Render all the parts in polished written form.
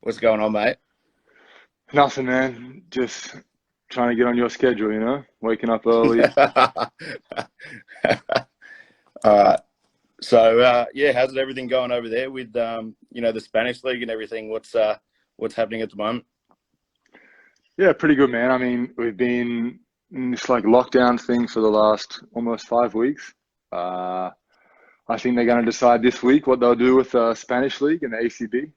What's going on, mate? Nothing, man. Just trying to get on your schedule, Waking up early. All right. So, yeah, how's everything going over there with the Spanish league and everything? What's happening at the moment? Yeah, pretty good, man. I mean, we've been in this like lockdown thing for the last almost 5 weeks. Uh, I think they're going to decide this week what they'll do with the Spanish league and the ACB.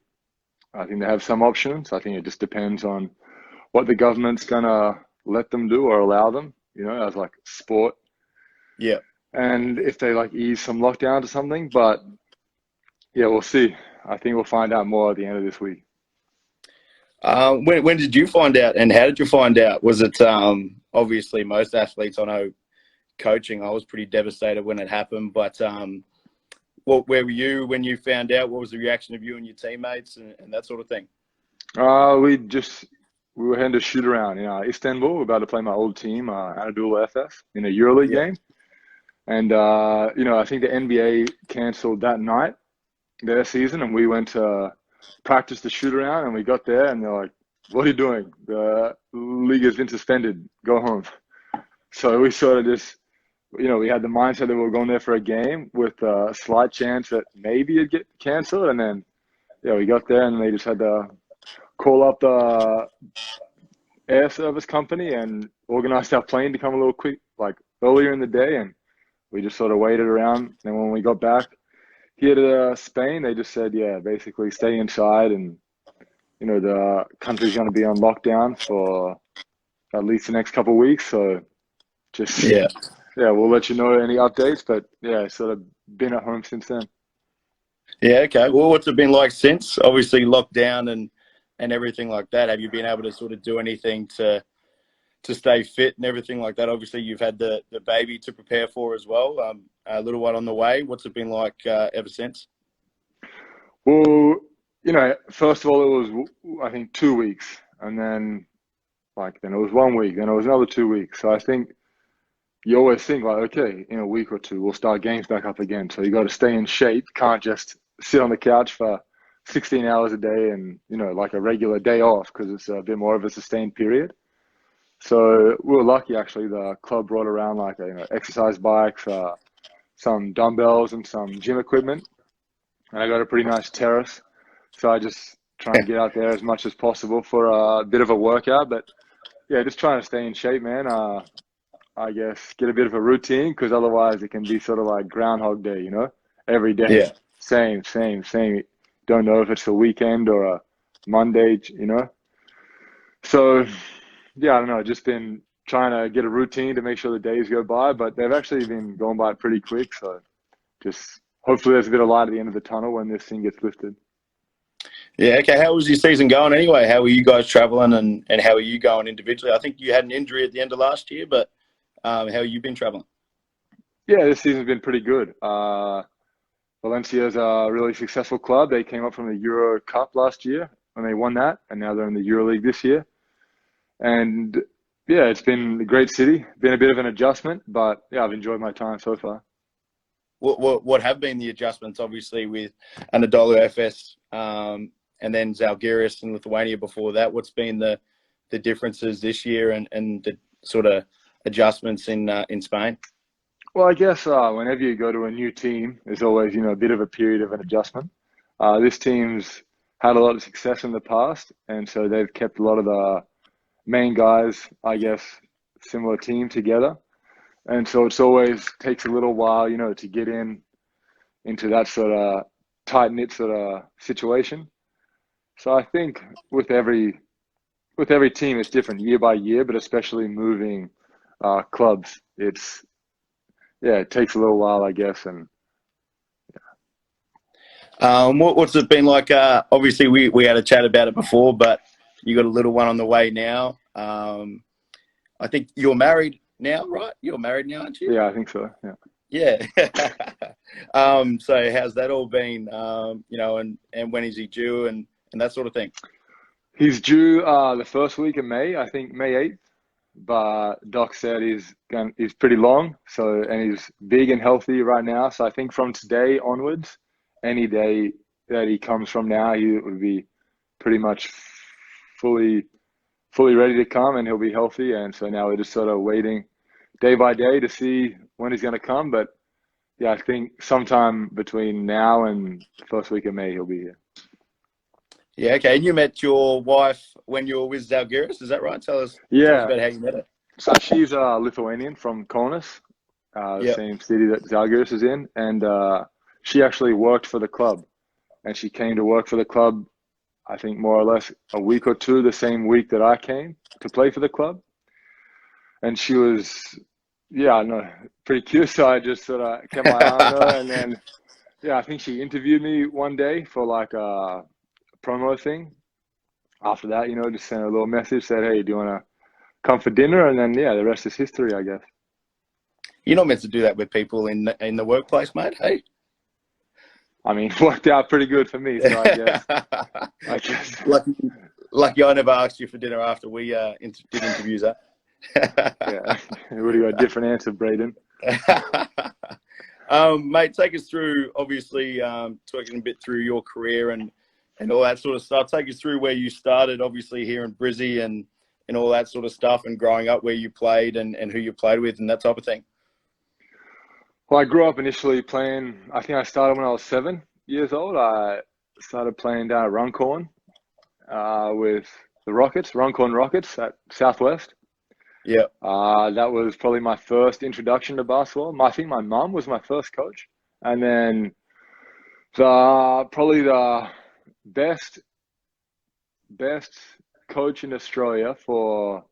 I think they have some options. I think it just depends on what the government's going to let them do or allow them, as like sport. Yeah. And if they like ease some lockdown or something. But yeah, we'll see. I think we'll find out more at the end of this week. When did you find out, and how did you find out? Was it obviously most athletes I know coaching? I was pretty devastated when it happened, but where were you when you found out? What was the reaction of you and your teammates and that sort of thing? We were heading to shoot around in Istanbul. We're about to play my old team, Anadolu FS, in a EuroLeague Yeah. game. And I think the NBA cancelled that night their season, and we went to practice the shoot around, and we got there, and they're like, "What are you doing? The league has been suspended. Go home." So we sort of just, we had the mindset that we were going there for a game with a slight chance that maybe it'd get canceled, and then yeah, we got there, and they just had to call up the air service company and organize our plane to come a little quick, like earlier in the day, and we just sort of waited around. And when we got back here to Spain, they just said, yeah, basically stay inside, and the country's going to be on lockdown for at least the next couple of weeks. So just Yeah. yeah, we'll let you know any updates. But yeah, sort of been at home since then. Yeah. Okay. Well, what's it been like since obviously lockdown and everything like that? Have you been able to sort of do anything to stay fit and everything like that? Obviously, you've had the baby to prepare for as well, a little one on the way. What's it been like ever since? Well, first of all, it was I think 2 weeks, and then it was 1 week, then it was another 2 weeks. So I think you always think like, okay, in a week or two, we'll start games back up again. So you got to stay in shape. Can't just sit on the couch for 16 hours a day and, like a regular day off, because it's a bit more of a sustained period. So we were lucky, actually. The club brought around like, exercise bikes, some dumbbells and some gym equipment. And I got a pretty nice terrace. So I just try and get out there as much as possible for a bit of a workout. But yeah, just trying to stay in shape, man. I guess get a bit of a routine, because otherwise it can be sort of like Groundhog Day, every day, Yeah. same, same, same. Don't know if it's a weekend or a Monday, So yeah, I don't know. Just been trying to get a routine to make sure the days go by, but they've actually been going by pretty quick. So just hopefully there's a bit of light at the end of the tunnel when this thing gets lifted. Yeah. Okay. How was your season going anyway? How were you guys traveling and how are you going individually? I think you had an injury at the end of last year, but how have you been traveling? Yeah, this season's been pretty good. Valencia is a really successful club. They came up from the Euro Cup last year when they won that, and now they're in the EuroLeague this year. And yeah, it's been a great city. Been a bit of an adjustment, but yeah, I've enjoyed my time so far. What have been the adjustments, obviously, with Anadolu FS and then Zalgiris and Lithuania before that? What's been the differences this year and the sort of adjustments in Spain? Well, I guess whenever you go to a new team, there's always, a bit of a period of an adjustment. This team's had a lot of success in the past, and so they've kept a lot of the main guys, I guess, similar team together. And so it's always takes a little while, to get into that sort of tight knit sort of situation. So I think with every team, it's different year by year, but especially moving clubs, it's yeah, it takes a little while, I guess. And What's it been like? Obviously, we had a chat about it before, but you got a little one on the way now. I think you're married now, right? You're married now, aren't you? yeah, I think so. Yeah, Yeah. So how's that all been? And when is he due and that sort of thing? he's due the first week of May, I think May 8th. But Doc said he's pretty long, so and he's big and healthy right now. So I think from today onwards, any day that he comes from now, he would be pretty much fully ready to come, and he'll be healthy. And so now we're just sort of waiting day by day to see when he's going to come. But yeah, I think sometime between now and the first week of May, he'll be here. Yeah, okay. And you met your wife when you were with Zalgiris, is that right? Tell us Yeah. about how you met her. So she's Lithuanian from Kaunas, the Yep. same city that Zalgiris is in. And she actually worked for the club. And she came to work for the club, I think more or less a week or two the same week that I came to play for the club. And she was, pretty cute. So I just sort of kept my eye on her. And then, I think she interviewed me one day for like a promo thing. After that, just sent her a little message, said, hey, do you want to come for dinner? And then, the rest is history, I guess. You're not meant to do that with people in the workplace, mate, hey? I mean, it worked out pretty good for me, so I guess. Lucky I never asked you for dinner after we did interviews, huh? Yeah, it would have got a different answer, Brayden. Mate, take us through, obviously, talking a bit through your career and all that sort of stuff. Take us through where you started, obviously, here in Brizzy and all that sort of stuff, and growing up, where you played and who you played with and that type of thing. Well, I grew up initially playing, I think I started when I was 7 years old. I started playing down at Runcorn with the Runcorn Rockets at Southwest. Yeah. That was probably my first introduction to basketball. I think my mum was my first coach. And then probably the best coach in Australia for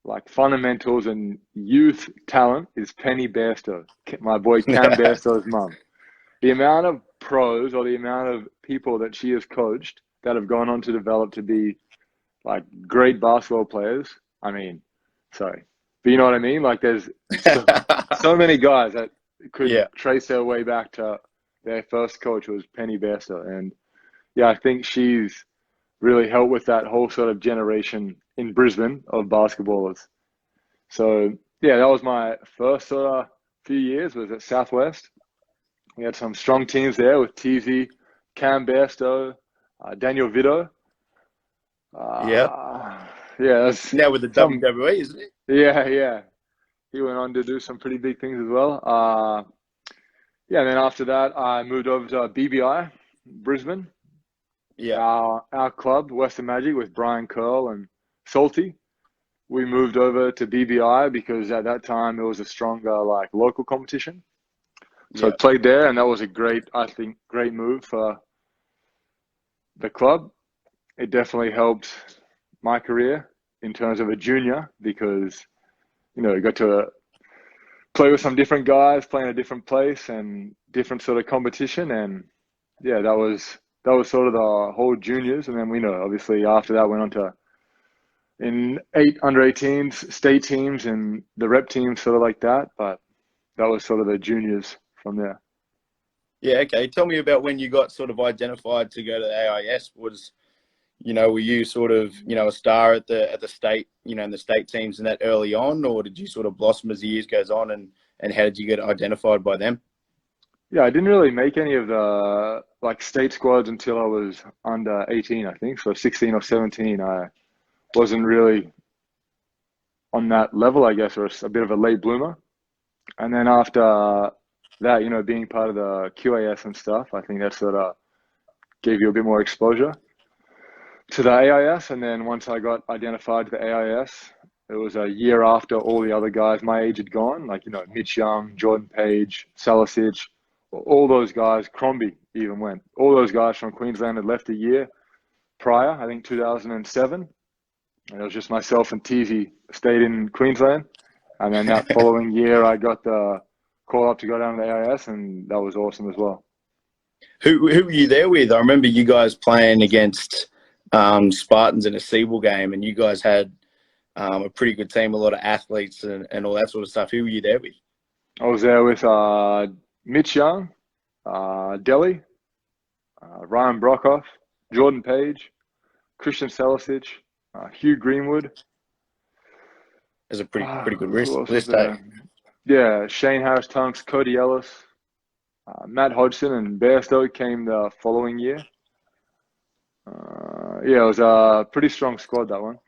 like fundamentals and youth talent is Penny Bairstow, my boy Cam Bairstow's mum. The amount of pros or the amount of people that she has coached that have gone on to develop to be like great basketball players. I mean, sorry, but you know what I mean? Like there's so many guys that could trace their way back to their first coach was Penny Bairstow. And I think she's really helped with that whole sort of generation in Brisbane of basketballers. So, that was my first sort of few years was at Southwest. We had some strong teams there with Teasy, Cam Bairstow, Daniel Vito. That's now with the WWE, isn't it? Yeah. He went on to do some pretty big things as well. And then after that, I moved over to BBI, Brisbane. Yeah. Our club, Western Magic, with Brian Curl and Salty. We moved over to BBI because at that time it was a stronger like local competition. So I played there, and that was a great move for the club. It definitely helped my career in terms of a junior because, you got to play with some different guys, play in a different place and different sort of competition. And that was sort of the whole juniors. And then obviously after that went on to in under 18s, state teams and the rep teams sort of like that. But that was sort of the juniors from there. Yeah, okay. Tell me about when you got sort of identified to go to the AIS. Were you sort of, a star at the state, in the state teams and that early on, or did you sort of blossom as the years goes on, and how did you get identified by them? Yeah, I didn't really make any of the like state squads until I was under 18, I think. So 16 or 17, I wasn't really on that level, I guess, or a bit of a late bloomer. And then after that, being part of the QAS and stuff, I think that sort of gave you a bit more exposure to the AIS. And then once I got identified to the AIS, it was a year after all the other guys my age had gone, like, Mitch Young, Jordan Page, Salisic, all those guys, Crombie even went. All those guys from Queensland had left a year prior, I think 2007. And it was just myself and Teasy stayed in Queensland. And then that following year, I got the call up to go down to the AIS, and that was awesome as well. Who were you there with? I remember you guys playing against Spartans in a Siebel game, and you guys had a pretty good team, a lot of athletes and all that sort of stuff. Who were you there with? I was there with Mitch Young, Delhi, Ryan Brockhoff, Jordan Page, Christian Salisic, Hugh Greenwood. There's a pretty good list. Yeah, Shane Harris-Tunks, Cody Ellis, Matt Hodgson and Bairstow came the following year. yeah, it was a pretty strong squad, that one.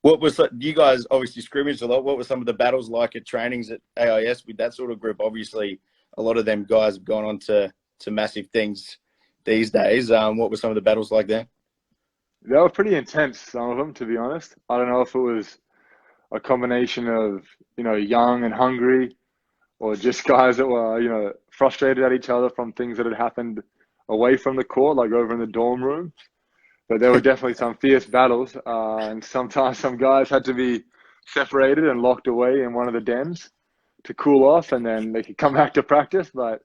What was you guys obviously scrimmaged a lot? What were some of the battles like at trainings at AIS with that sort of group? Obviously, a lot of them guys have gone on to massive things these days. What were some of the battles like there? They were pretty intense, some of them, to be honest. I don't know if it was a combination of, young and hungry, or just guys that were, frustrated at each other from things that had happened away from the court, like over in the dorm room. But there were definitely some fierce battles, and sometimes some guys had to be separated and locked away in one of the dens to cool off, and then they could come back to practice. But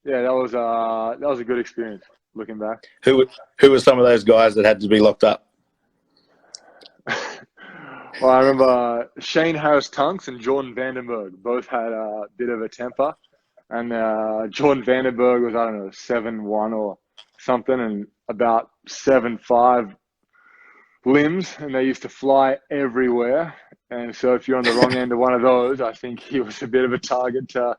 yeah, that was a good experience looking back. Who were some of those guys that had to be locked up? Well, I remember Shane Harris-Tunks and Jordan Vandenberg both had a bit of a temper, and Jordan Vandenberg was, I don't know, 7'1" or something, and about 7'5" limbs, and they used to fly everywhere. And so if you're on the wrong end of one of those, I think he was a bit of a target to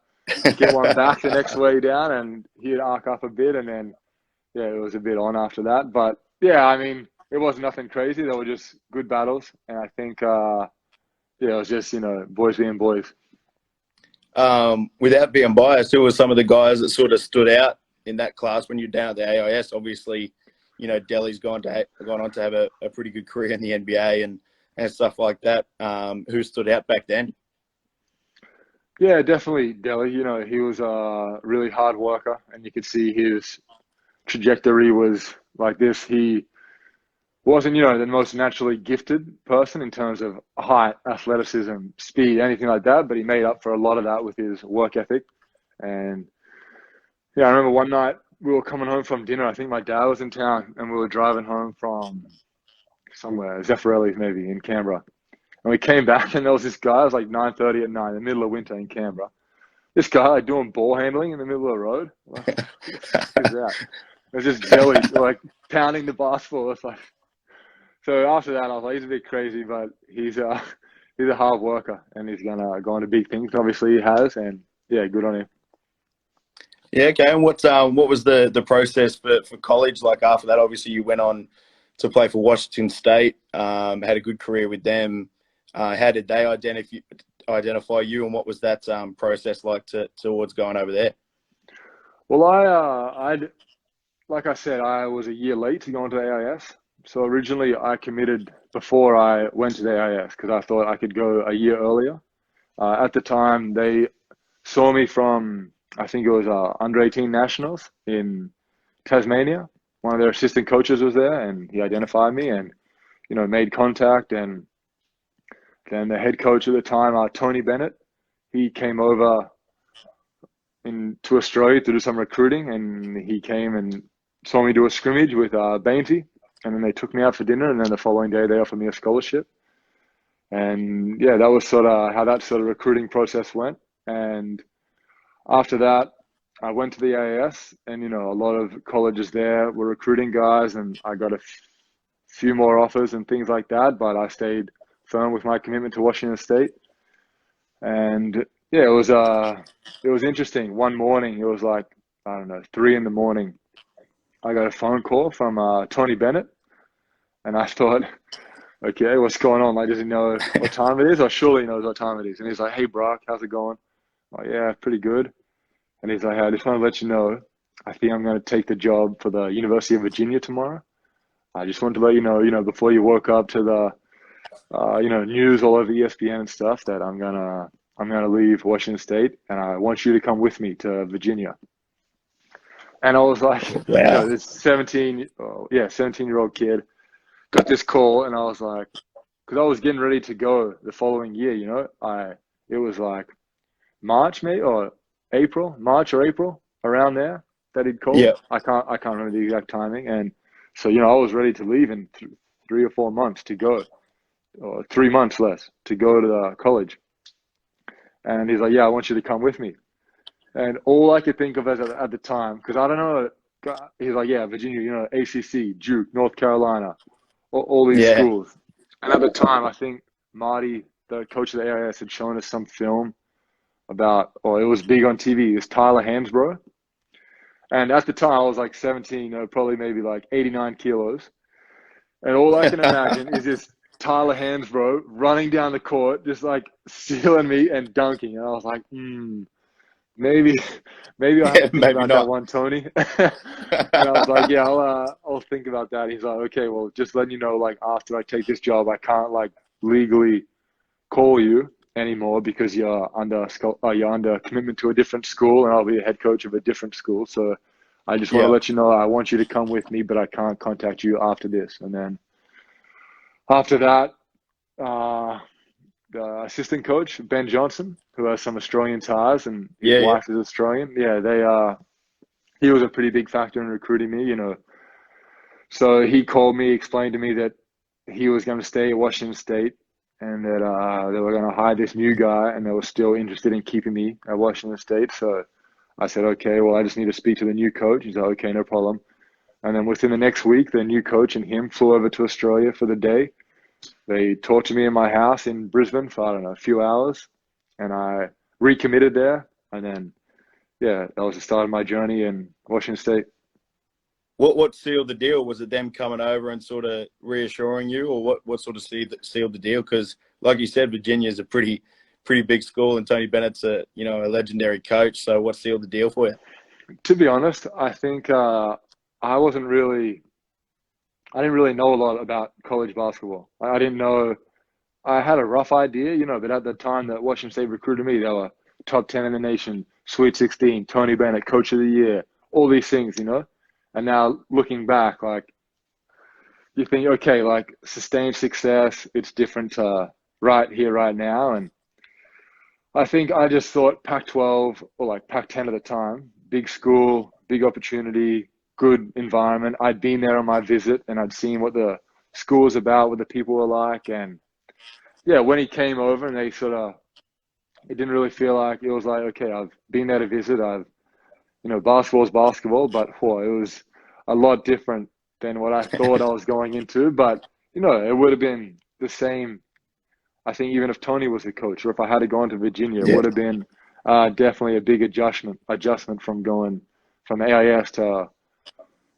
get one back the next way down, and he'd arc up a bit, and then, yeah, it was a bit on after that. But, yeah, I mean, it was nothing crazy. They were just good battles, and I think, yeah, it was just, boys being boys. Without being biased, who were some of the guys that sort of stood out in that class when you're down at the AIS? Obviously, Delhi's gone on to have a pretty good career in the NBA and stuff like that. Who stood out back then? Yeah, definitely Delhi. He was a really hard worker, and you could see his trajectory was like this. He wasn't, the most naturally gifted person in terms of height, athleticism, speed, anything like that, but he made up for a lot of that with his work ethic. And yeah, I remember one night we were coming home from dinner. I think my dad was in town, and we were driving home from somewhere, Zeffirelli's maybe in Canberra. And we came back, and there was this guy. It was like 9:30 at night, in the middle of winter in Canberra. This guy like doing ball handling in the middle of the road. Like, what the fuck is that? It was just Delhi like pounding the basketball. It's like, so after that, I was like, he's a bit crazy, but he's a hard worker, and he's gonna go on to big things. Obviously, he has, and yeah, good on him. Yeah, okay. And what was the process for college like after that? Obviously, you went on to play for Washington State, had a good career with them. How did they identify you, and what was that process like towards going over there? Well, like I said, I was a year late to go into the AIS. So originally I committed before I went to the AIS because I thought I could go a year earlier. At the time, they saw me from, I think it was under 18 nationals in Tasmania. One of their assistant coaches was there, and he identified me and, made contact. And then the head coach at the time, Tony Bennett, he came over to Australia to do some recruiting, and he came and saw me do a scrimmage with Bainty. And then they took me out for dinner, and then the following day they offered me a scholarship. And yeah, that was sort of how that sort of recruiting process went. And after that, I went to the AIS, and a lot of colleges there were recruiting guys, and I got a few more offers and things like that. But I stayed firm with my commitment to Washington State. And yeah, it was interesting. One morning, it was like, I don't know, 3 a.m. I got a phone call from Tony Bennett, and I thought, okay, what's going on? Like, does he know what time it is? Or surely he knows what time it is. And he's like, hey, Brock, how's it going? I'm like, yeah, pretty good. And he's like, hey, I just want to let you know, I think I'm going to take the job for the University of Virginia tomorrow. I just wanted to let you know, before you woke up to the, news all over ESPN and stuff, that I'm gonna leave Washington State, and I want you to come with me to Virginia. And I was like, Wow. this 17-year-old kid got this call, and I was like, because I was getting ready to go the following year, it was like March or April, around there that he'd called. Yeah. I can't remember the exact timing, and so I was ready to leave in 3 or 4 months to go, or 3 months less to go to the college. And he's like, yeah, I want you to come with me. And all I could think of at the time, because I don't know, he's like, yeah, Virginia, ACC, Duke, North Carolina, all these schools. And at the time, I think Marty, the coach of the AIS, had shown us some film about, or it was big on TV, this Tyler Hansbrough. And at the time, I was like 17, probably maybe like 89 kilos. And all I can imagine is this Tyler Hansbrough running down the court, just like stealing me and dunking. And I was like, maybe, maybe I'll have to think Maybe about that not. one, Tony. And I was like, yeah, I'll think about that. He's like, okay, well, just letting you know, like after I take this job, I can't like legally call you anymore because you're under commitment to a different school, and I'll be a head coach of a different school. So I just want to Yeah. let you know I want you to come with me, but I can't contact you after this. And then after that, the assistant coach, Ben Johnson, who has some Australian ties, and his Yeah. Yeah. wife is Australian. Yeah, he was a pretty big factor in recruiting me, you know. So he called me, explained to me that he was going to stay at Washington State and that they were going to hire this new guy, and they were still interested in keeping me at Washington State. So I said, okay, well, I just need to speak to the new coach. He's like, okay, no problem. And then within the next week, the new coach and him flew over to Australia for the day. They talked to me in my house in Brisbane for, I don't know, a few hours, and I recommitted there. And then, yeah, that was the start of my journey in Washington State. What sealed the deal? Was it them coming over and sort of reassuring you, or what sort of sealed the deal? Because, like you said, Virginia is a pretty big school, and Tony Bennett's a legendary coach. So, what sealed the deal for you? To be honest, I think I wasn't really, I didn't really know a lot about college basketball. I didn't know, I had a rough idea, you know, but at the time that Washington State recruited me, they were top 10 in the nation, Sweet 16, Tony Bennett, Coach of the Year, all these things, you know. And now looking back, like, you think, okay, like sustained success, it's different right here, right now. And I think I just thought Pac-12 or like Pac-10 at the time, big school, big opportunity, good environment. I'd been there on my visit and I'd seen what the school was about, what the people were like. And yeah, when he came over and they sort of, it didn't really feel like, it was like, okay, I've been there to visit. Basketball is basketball, but it was a lot different than what I thought I was going into. But, it would have been the same. I think even if Tony was the coach or if I had gone to Virginia, it Yeah. would have been definitely a big adjustment from going from AIS to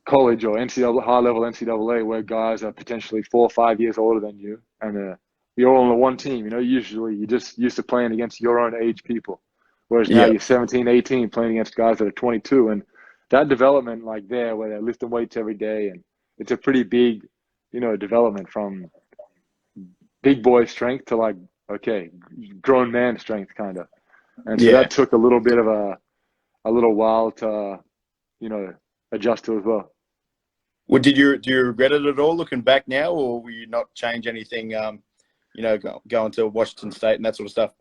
college or NCAA, high level NCAA, where guys are potentially 4 or 5 years older than you, and you're all on the one team. Usually you're just used to playing against your own age people, whereas now Yeah. you're 17, 18 playing against guys that are 22, and that development, like there, where they're lifting weights every day, and it's a pretty big, development from big boy strength to like, okay, grown man strength kind of. And so Yeah. that took a little bit of a little while to, adjust to as well. Well, do you regret it at all looking back now, or will you not change anything? Going to Washington State and that sort of stuff.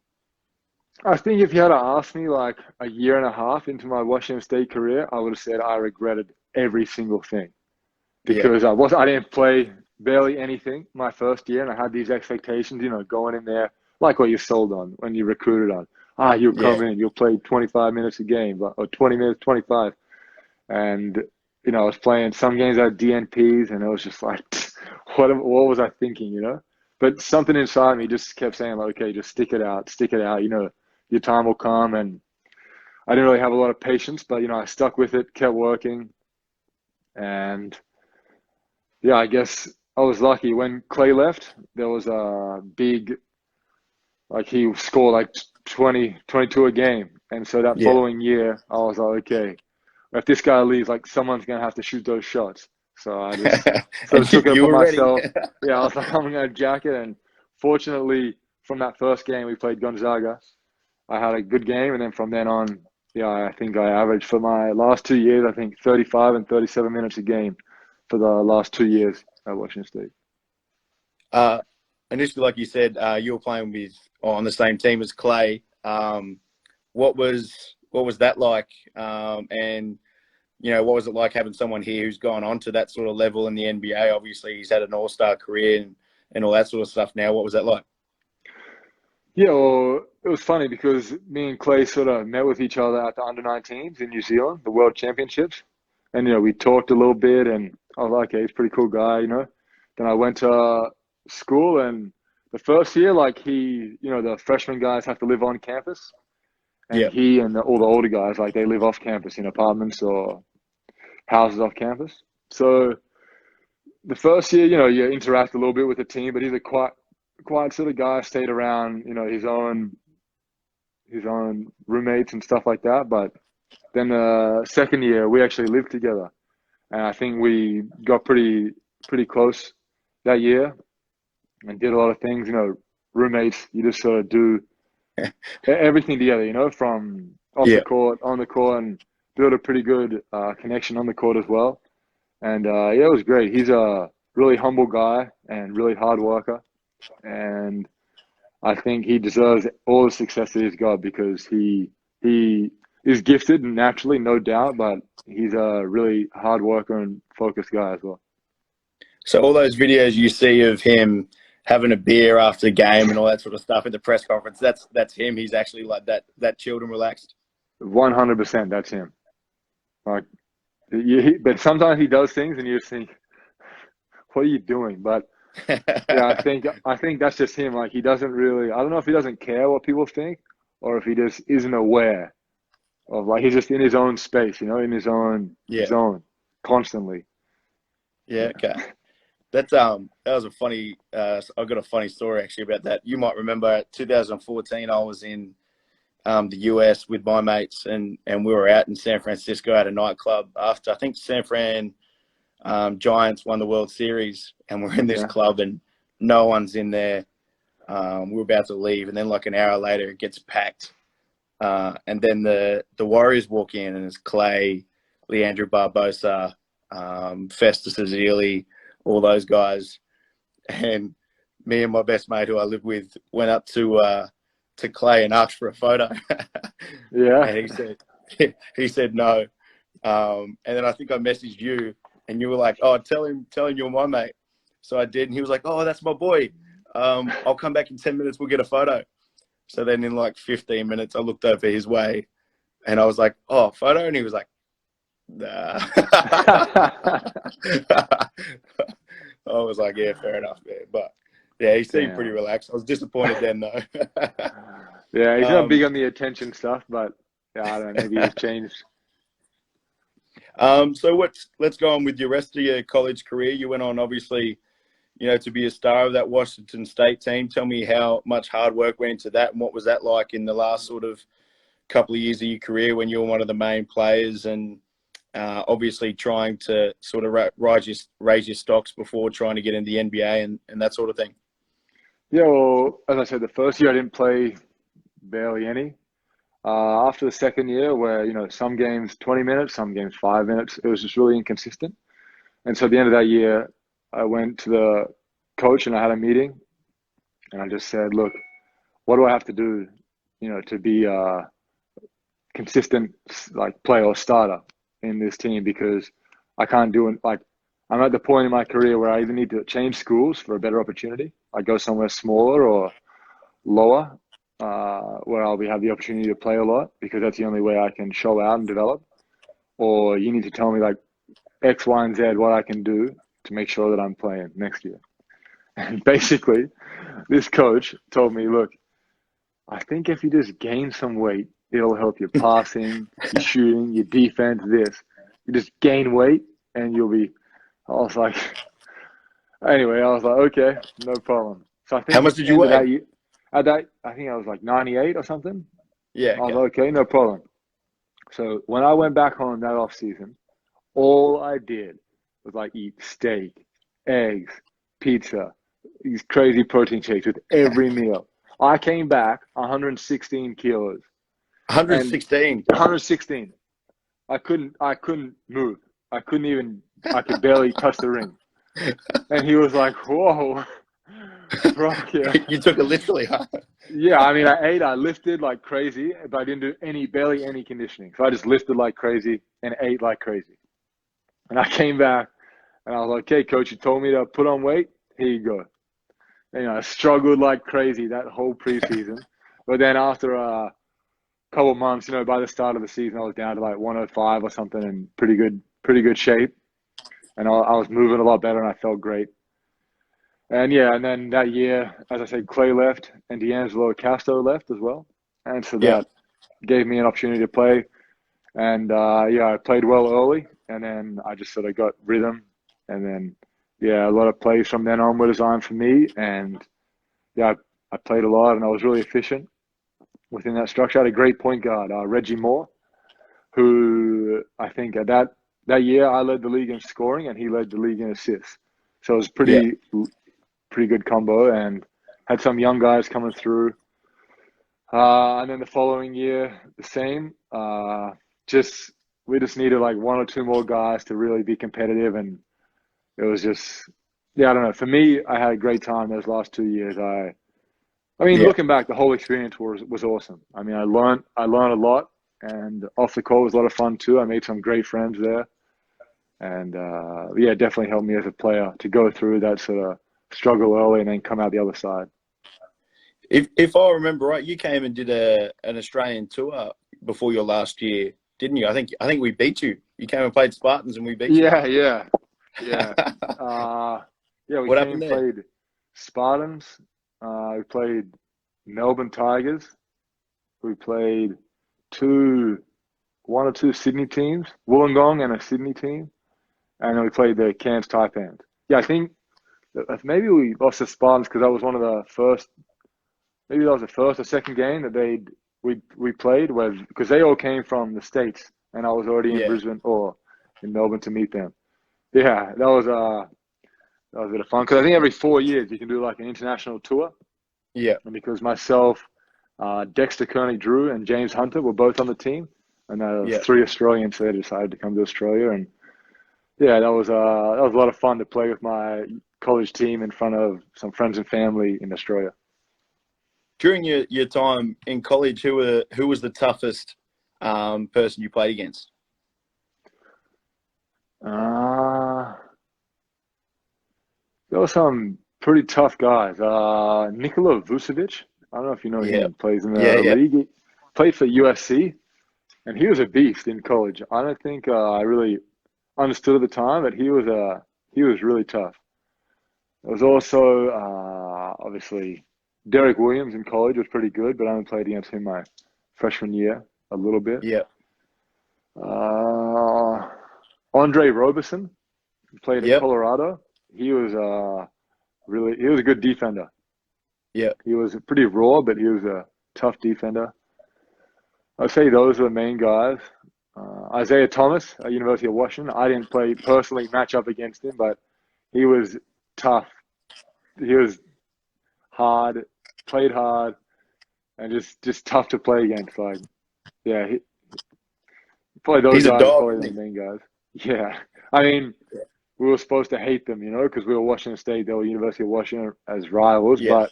I think if you had asked me like a year and a half into my Washington State career, I would have said I regretted every single thing Yeah. because I didn't play barely anything my first year, and I had these expectations, going in there like what you're sold on when you're recruited on. You'll Yeah. come in, you'll play 25 minutes a game, or 20 minutes, 25. And, I was playing some games at DNPs, and it was just like, what was I thinking, But something inside me just kept saying, like, okay, just stick it out, your time will come. And I didn't really have a lot of patience, but, I stuck with it, kept working. And yeah, I guess I was lucky. When Klay left, there was a big, like he scored like 20, 22 a game. And so that Yeah. following year, I was like, okay, if this guy leaves, like someone's going to have to shoot those shots. So I just sort of And took it you upon were ready. myself. Yeah, I was like, I'm going to jack it. And fortunately, from that first game, we played Gonzaga. I had a good game. And then from then on, yeah, I think I averaged for my last 2 years, I think 35 and 37 minutes a game for the last 2 years at Washington State. Initially, like you said, you were playing on the same team as Klay. What was that like? And what was it like having someone here who's gone on to that sort of level in the NBA? Obviously, he's had an all-star career and all that sort of stuff now. What was that like? Yeah, well, it was funny because me and Klay sort of met with each other at the under-19s in New Zealand, the World Championships. And, we talked a little bit, and I was like, okay, he's a pretty cool guy. Then I went to school, and the first year, like the freshman guys have to live on campus. And Yeah. he and all the older guys, like they live off campus in apartments or houses off campus. So the first year, you interact a little bit with the team, but he's a quiet sort of guy. Stayed around, his own roommates and stuff like that. But then the second year, we actually lived together, and I think we got pretty close that year, and did a lot of things. Roommates, you just sort of do everything together. From off the court, on the court, and build a pretty good connection on the court as well. And yeah, it was great. He's a really humble guy and really hard worker, and I think he deserves all the success that he's got because he is gifted naturally, no doubt, but he's a really hard worker and focused guy as well. So all those videos you see of him having a beer after the game and all that sort of stuff at the press conference, that's him. He's actually like that chilled and relaxed. 100%, that's him. Like, but sometimes he does things and you just think, what are you doing? But yeah, I think that's just him. Like, he doesn't really, I don't know if he doesn't care what people think or if he just isn't aware of, like, he's just in his own space, in his own zone constantly. Yeah, okay. That was a funny. I've got a funny story actually about that. You might remember 2014. I was in the US with my mates, and we were out in San Francisco at a nightclub after I think San Fran Giants won the World Series, and we're in this club and no one's in there. We're about to leave, and then like an hour later it gets packed, and then the Warriors walk in, and it's Klay, Leandro Barbosa, Festus Ezeli, all those guys, and me and my best mate who I live with went up to Klay and asked for a photo. Yeah. And he said no. And then I think I messaged you and you were like, oh, tell him you're my mate. So I did. And he was like, oh, that's my boy. I'll come back in 10 minutes. We'll get a photo. So then in like 15 minutes, I looked over his way and I was like, oh, photo. And he was like, nah. I was like, yeah, fair enough, man. But yeah, he seemed pretty relaxed. I was disappointed then, though. Yeah, he's not big on the attention stuff, but yeah, I don't know, maybe he's changed. So let's go on with your rest of your college career. You went on, obviously, to be a star of that Washington State team. Tell me how much hard work went into that, and what was that like in the last sort of couple of years of your career when you were one of the main players, and obviously trying to sort of raise your stocks before trying to get into the NBA and that sort of thing. Yeah, well, as I said, the first year I didn't play barely any. After the second year, where, some games 20 minutes, some games 5 minutes, it was just really inconsistent. And so at the end of that year, I went to the coach and I had a meeting and I just said, look, what do I have to do, to be a consistent, like, player or starter in this team, because I can't do it. Like, I'm at the point in my career where I either need to change schools for a better opportunity. I go somewhere smaller or lower, where I'll have the opportunity to play a lot, because that's the only way I can show out and develop. Or you need to tell me like X, Y, and Z what I can do to make sure that I'm playing next year. And basically, this coach told me, look, I think if you just gain some weight, it'll help your passing, your shooting, your defense, this. You just gain weight and you'll be, I was like, okay, no problem. So I think how much did you weigh? I think I was like 98 or something. Yeah. I was like, okay, no problem. So when I went back home that off season, all I did was like eat steak, eggs, pizza, these crazy protein shakes with every meal. I came back 116 kilos. 116. 116. I couldn't move. I could barely touch the ring. And he was like, whoa, Brock, yeah. You took it literally, huh? Yeah, I mean, I lifted like crazy, but I didn't do barely any conditioning. So I just lifted like crazy and ate like crazy. And I came back and I was like, okay, coach, you told me to put on weight. Here you go. And, I struggled like crazy that whole preseason. But then after a couple of months, by the start of the season, I was down to like 105 or something in pretty good shape. And I was moving a lot better and I felt great. And yeah, and then that year, as I said, Klay left and D'Angelo Castro left as well. And so that gave me an opportunity to play. And I played well early, and then I just sort of got rhythm. And then yeah, a lot of plays from then on were designed for me, and yeah, I played a lot, and I was really efficient within that structure. I had a great point guard, Reggie Moore, who I think at that year I led the league in scoring, and he led the league in assists. So it was Yeah. pretty good combo, and had some young guys coming through. And then the following year, the same. Just we just needed like one or two more guys to really be competitive, and it was just, yeah, I don't know. For me, I had a great time those last 2 years. I mean, Yeah. looking back, the whole experience was awesome. I mean, I learned a lot, and off the court was a lot of fun too. I made some great friends there, and yeah, it definitely helped me as a player to go through that sort of struggle early and then come out the other side. If I remember right, you came and did an Australian tour before your last year, didn't you? I think we beat you. You came and played Spartans and we beat you. Yeah, yeah. Uh, yeah, we What came happened there? played Spartans. We played Melbourne Tigers. We played one or two Sydney teams, Wollongong and a Sydney team, and then we played the Cairns Taipans. Yeah, I think maybe we lost the Spartans because that was one of the first. Maybe that was the first or second game that we played, was because they all came from the States, and I was already in Yeah. Brisbane or in Melbourne to meet them. Yeah, that was a bit of fun because I think every 4 years you can do like an international tour, Yeah. and because myself, Dexter Kearney Drew, and James Hunter were both on the team, and there was Yeah. three Australians, so they decided to come to Australia, and yeah, that was a lot of fun to play with my college team in front of some friends and family in Australia. During your time in college, who was the toughest person you played against? Uh, there were some pretty tough guys. Nikola Vucevic, I don't know if you know Yeah. him, plays in Yeah. the Yeah. league. He played for USC, and he was a beast in college. I don't think I really understood at the time, but he was really tough. There was also obviously Derek Williams in college was pretty good, but I only played against him my freshman year a little bit. Yeah. Uh, Andre Roberson, who played at Yep. Colorado. He was a good defender. Yeah. He was pretty raw, but he was a tough defender. I'd say those are the main guys. Isaiah Thomas at University of Washington. I didn't play personally match up against him, but he was tough. He was hard, played hard, and just tough to play against. Like, yeah, probably those He's a guys are dog, probably isn't the main guys. Yeah, I mean, he? we were supposed to hate them, because we were Washington State, they were University of Washington as rivals, Yeah.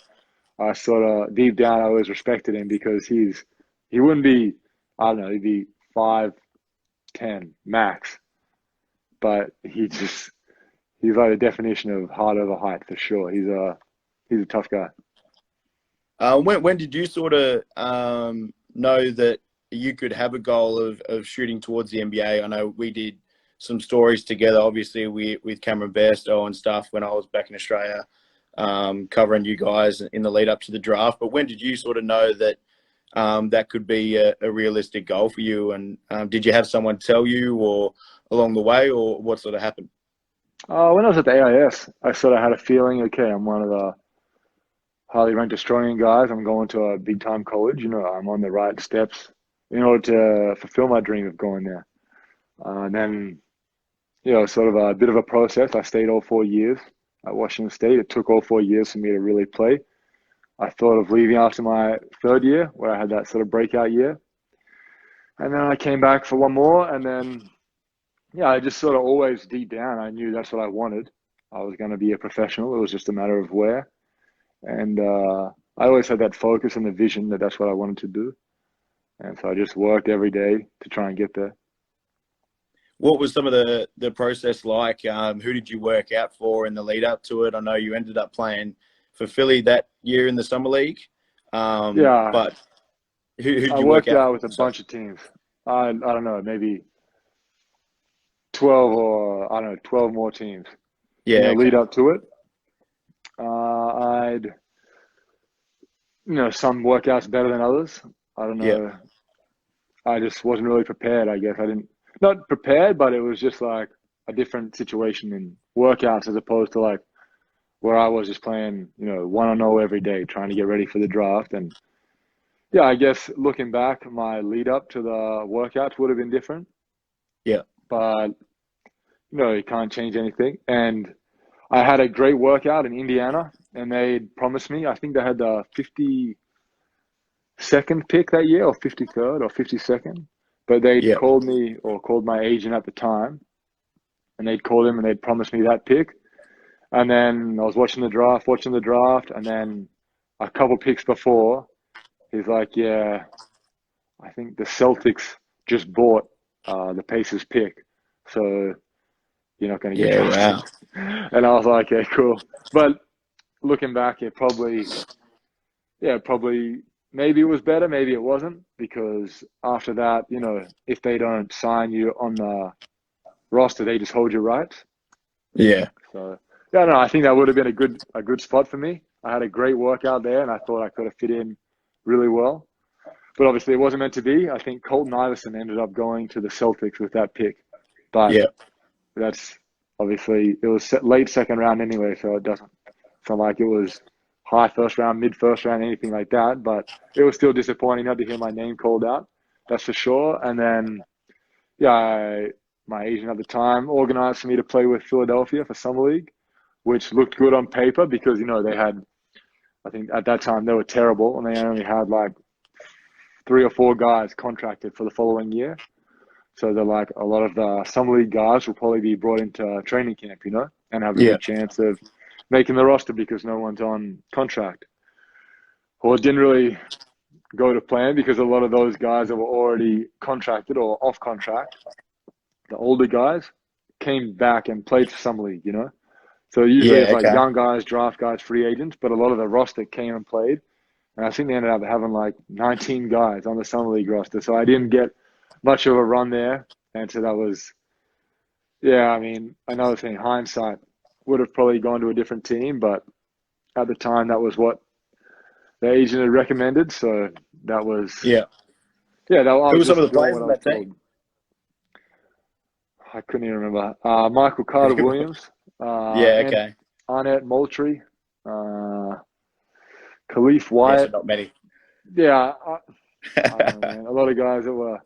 but I sort of deep down I always respected him because he wouldn't be, I don't know, he'd be 5'10" max, but he's like the definition of heart over height for sure. He's a tough guy. When did you sort of know that you could have a goal of shooting towards the NBA? I know we did some stories together, obviously with Cameron Bairstow and stuff when I was back in Australia, covering you guys in the lead up to the draft. But when did you sort of know that that could be a realistic goal for you? And did you have someone tell you or along the way, or what sort of happened? When I was at the AIS, I sort of had a feeling, okay, I'm one of the highly ranked Australian guys. I'm going to a big time college. I'm on the right steps in order to fulfill my dream of going there. And then, sort of a bit of a process. I stayed all 4 years at Washington State. It took all 4 years for me to really play. I thought of leaving after my third year, where I had that sort of breakout year. And then I came back for one more. And then, yeah, I just sort of always deep down, I knew that's what I wanted. I was going to be a professional. It was just a matter of where. And I always had that focus and the vision that that's what I wanted to do. And so I just worked every day to try and get there. What was some of the process like? Who did you work out for in the lead up to it? I know you ended up playing for Philly that year in the summer league, Yeah, but who did I you work worked out out for? with a So, bunch of teams. I don't know, maybe 12 or I don't know, 12 more teams. yeah, Lead okay, up to it. I'd, some workouts better than others. I don't yeah, know. I just wasn't really prepared, I guess. I didn't, not prepared, but it was just like a different situation workouts as opposed to like where I was just playing, 1-0 every day, trying to get ready for the draft. And yeah, I guess looking back, my lead up to the workouts would have been different, Yeah. but you can't change anything. And I had a great workout in Indiana, and they promised me, I think they had the 52nd pick that year, or 53rd or 52nd, but they'd Yeah. called me or called my agent at the time, and they'd called him and they'd promised me that pick. And then I was watching the draft, and then a couple picks before, he's like, yeah, I think the Celtics just bought the Pacers pick, so you're not going to get Yeah. drafted. Wow. And I was like, okay, cool. But looking back, probably, maybe it was better, maybe it wasn't, because after that, if they don't sign you on the roster, they just hold your rights. Yeah. So yeah, no, I think that would have been a good spot for me. I had a great workout there, and I thought I could have fit in really well. But obviously, it wasn't meant to be. I think Colton Iverson ended up going to the Celtics with that pick, but Yeah. that's obviously it was late second round anyway, so it's not like it was high first round, mid first round, anything like that. But it was still disappointing not to hear my name called out. That's for sure. And then, yeah, my agent at the time organized for me to play with Philadelphia for summer league, which looked good on paper because they had, I think at that time they were terrible, and they only had like 3 or 4 guys contracted for the following year. So they're like, a lot of the summer league guys will probably be brought into training camp, and have a Yeah. good chance of making the roster because no one's on contract. Well, it didn't really go to plan because a lot of those guys that were already contracted or off contract, the older guys, came back and played for summer league, So usually Yeah. it's like Okay. young guys, draft guys, free agents, but a lot of the roster came and played. And I think they ended up having like 19 guys on the summer league roster. So I didn't get much of a run there. And so that was, yeah, I mean, another thing, hindsight, would have probably gone to a different team, but at the time that was what the agent had recommended. So that was, Yeah. I Who were was some of just the doing players what in I was that team? told. I couldn't even remember. Michael Carter Williams, Yeah. and Okay. Arnett Moultrie, Khalif Yeah. So Wyatt. not many. Yeah, I don't know, man. A lot of guys that were,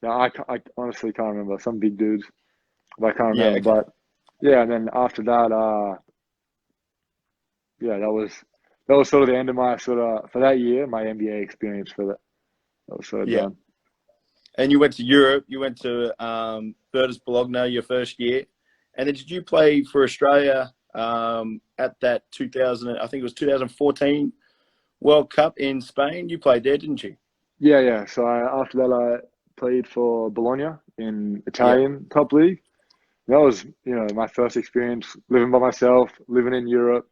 I honestly can't remember. Some big dudes, but I can't Yeah. remember. Okay. But yeah, and then after that, that was sort of the end of my for that year, my NBA experience for that. That was sort of Yeah. done. And you went to Europe. You went to Virtus Bologna your first year, and then did you play for Australia at that 2000? I think it was 2014 World Cup in Spain. You played there, didn't you? Yeah. So after that, I played for Bologna in Yeah. Italian top league. That was, my first experience living by myself, living in Europe,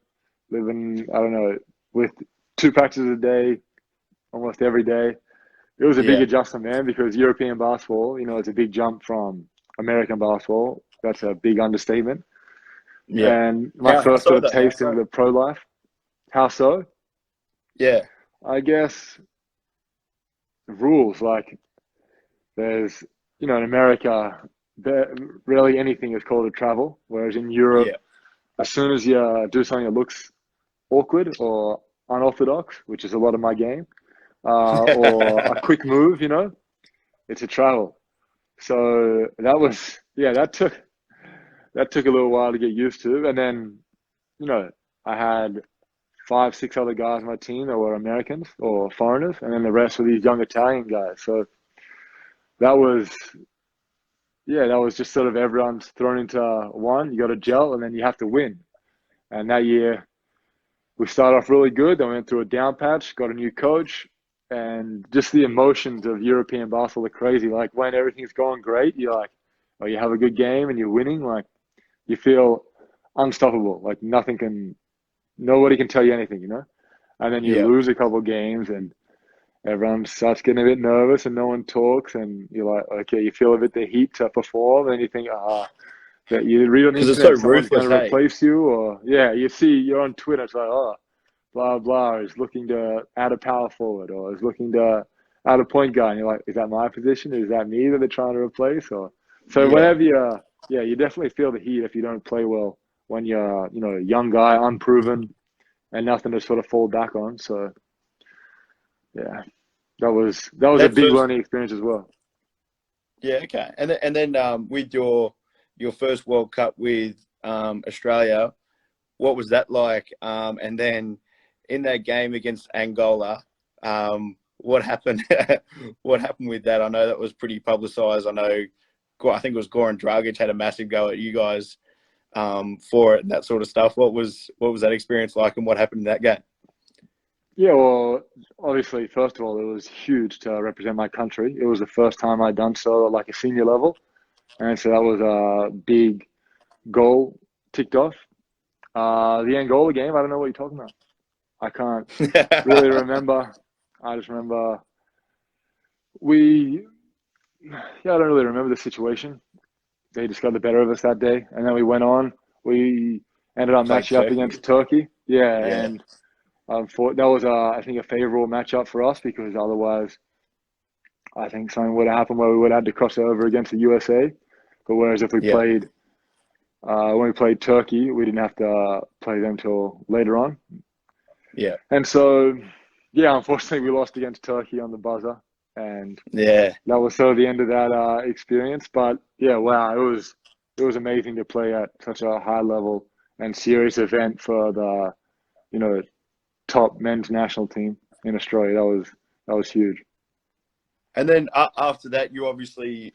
living, I don't know, with 2 practices a day, almost every day. It was a big Yeah. adjustment, man, because European basketball, it's a big jump from American basketball. That's a big understatement. Yeah. And my How first so sort of though? How taste into so? the pro life. How so? Yeah. I guess rules, like there's, in America, rarely anything is called a travel, whereas in Europe, Yeah. as soon as you do something that looks awkward or unorthodox, which is a lot of my game, or a quick move, it's a travel. So that was, that took a little while to get used to. And then, I had 5, 6 other guys on my team that were Americans or foreigners, and then the rest were these young Italian guys. So that was, that was just sort of everyone's thrown into one. You got to gel, and then you have to win. And that year, we started off really good. Then we went through a down patch, got a new coach, and just the emotions of European basketball are crazy. Like when everything's going great, you're like, oh, you have a good game and you're winning. Like you feel unstoppable. Like nobody can tell you anything, And then you Yeah. lose a couple of games and everyone starts getting a bit nervous and no one talks. And you're like, okay, you feel a bit the heat to perform. And you think, that you read on the Because it's so internet someone's going ruthless, to hey? replace you, or you see you're on Twitter, it's like, oh, blah blah is looking to add a power forward or is looking to add a point guard, and you're like, is that my position, is that me that they're trying to replace? Or so Yeah. whenever you definitely feel the heat if you don't play well when you're, a young guy, unproven, and nothing to sort of fall back on. So yeah, that was a That big first, learning experience as well. yeah, okay. And then with your first World Cup with Australia, what was that like? And then in that game against Angola, what happened? What happened with that? I know that was pretty publicised. I think it was Goran Dragic had a massive go at you guys for it and that sort of stuff. What was that experience like, and what happened in that game? Yeah, well, obviously, first of all, it was huge to represent my country. It was the first time I'd done so at like a senior level, and so that was a big goal ticked off. The Angola game, I don't know what you're talking about. I can't really remember. I just remember we, yeah, I don't really remember the situation. They just got the better of us that day, and then we went on. We ended up Played matching up Turkey. against Turkey. Yeah, Yeah, and that was, I think, a favorable matchup for us because otherwise, I think something would have happened where we would have had to cross over against the USA. But whereas if we yeah, played when we played Turkey, we didn't have to play them till later on. yeah, And so, yeah, unfortunately, we lost against Turkey on the buzzer, and yeah. that was sort of the end of that experience. But yeah, wow, it was amazing to play at such a high level and serious event for the you know top men's national team in Australia. That was huge. And then after that, you obviously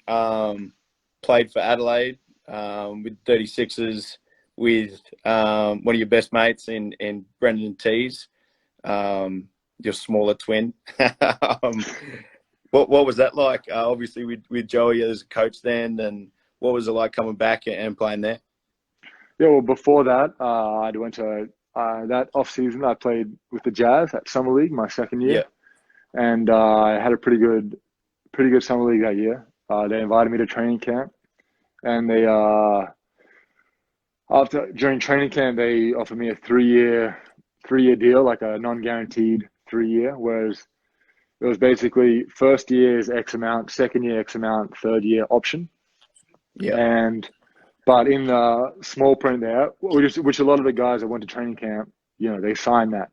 played for Adelaide with 36ers with one of your best mates in Brendan Tees, your smaller twin. um, what was that like? Obviously with Joey as a coach then, and what was it like coming back and playing there? Yeah, well, before that, I went to that off season. I played with the Jazz at summer league my second year, Yeah, and I had a pretty good summer league that year. They invited me to training camp, and they after during training camp they offered me a three year deal, like a non-guaranteed 3 year, whereas it was basically first year is X amount, second year X amount, third year option. yeah, And but in the small print there, which a lot of the guys that went to training camp, they signed that.